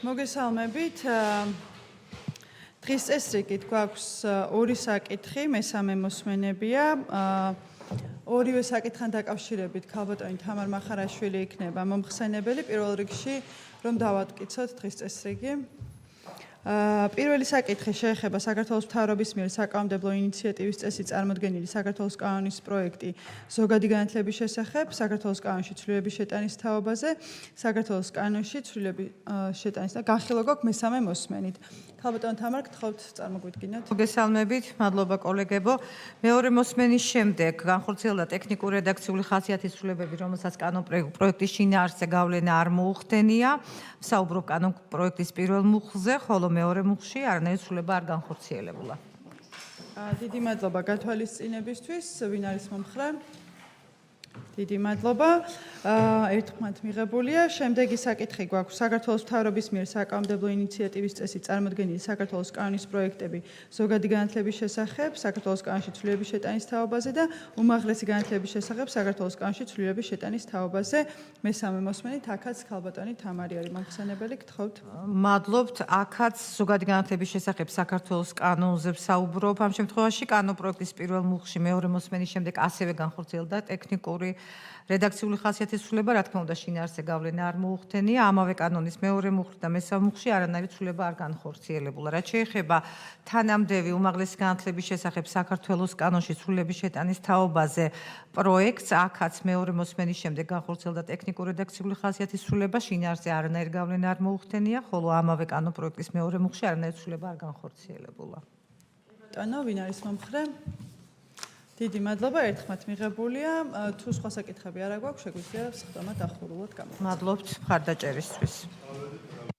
მოგესალმებით. დღის წესრიგით გვაქვს ორი საკითხი, მესამე მოსმენებია. ორივე საკითხთან დაკავშირებით ქალბატონი თამარ მახარაშვილი იქნება მომხსენებელი. პირველ რიგში რომ დავატკიცოთ დღის წესრიგი. პირველი საკითხი შეეხება საქართველოს მთავრობის მიერ საკანონმდებლო ინიციატივის წესით წარმოდგენილი საქართველოს კანონის პროექტი ზოგადი განათლების შესახებ, საქართველოს კანონში ცვლილების შეტანის თაობაზე, საქართველოს კანონში ცვლილების შეტანის და განხილვა გვაქვს მესამე მოსმენით. ქალბატონ თამარ, გთხოვთ წარმოგვიდგინოთ. მოგესალმებით, მადლობა კოლეგებო. მეორე მოსმენის შემდეგ განხორციელდა ტექნიკური რედაქციული ხასიათის ცვლილებები, რომელსაც კანონ პროექტის შინაარსზე გავლენა არ მოუხდენია. ვსაუბრობ კანონ პროექტის პირველ მუხლზე, ხოლო მეორე მუხლში არანაირი ცვლილება არ განხორციელებულა. დიდი მადლობა გათვალისწინებისთვის. ვინ არის მომხრე? დიდი მადლობა. ერთხმად მიღებულია. შემდეგი საკითხი გვაქვს საქართველოს მთავრობის მიერ საკანონმდებლო ინიციატივის წესით წარმოდგენილი საქართველოს კანონის პროექტები ზოგადი განათლების შესახებ, საქართველოს კანონში ცვლილების შეტანის თაობაზე და უმაღლესი განათლების შესახებ საქართველოს კანონში ცვლილების შეტანის თაობაზე. მესამე მოსმენით აქაც ქალბატონი თამარი არის მომხსენებელი. გთხოვთ. მადლობთ. აქაც ზოგადი განათლების შესახებ საქართველოს კანონზე ვსაუბრობ. ამ შემთხვევაში კანონ პროექტის პირველ მუხლში მეორე მოსმენის შემდეგ ასევე განხორციელდა ტექნიკური რედაქციული ხასიათის ცვლილება, რა თქმა უნდა, შინაარსზე გავლენა არ მოუხდენია. ამავე კანონის მეორე მუხლი და მესამე მუხლში არანაირი ცვლილება არ განხორციელებულა. რაც შეეხება თანამდევი უმაღლესი განათლების შესახებ საქართველოს კანონში ცვლილების შეტანის თაობაზე პროექტს, აქაც მეორე მოსმენის შემდეგ განხორციელდა ტექნიკური რედაქციული ხასიათის ცვლილება, შინაარსზე არანაირი გავლენა არ მოუხდენია, ხოლო ამავე კანონ პროექტის მეორე მუხლში არანაირი ცვლილება არ განხორციელებულა. ბატონო, ვინ არის მომხრე? დიდი მადლობა, ერთხმად მიღებულია. თუ სხვა საკითხები არა გვაქვს, შეგვიძლია სხდომა დახურულოთ გამოვიდეთ. მადლობთ მხარდაჭერისთვის.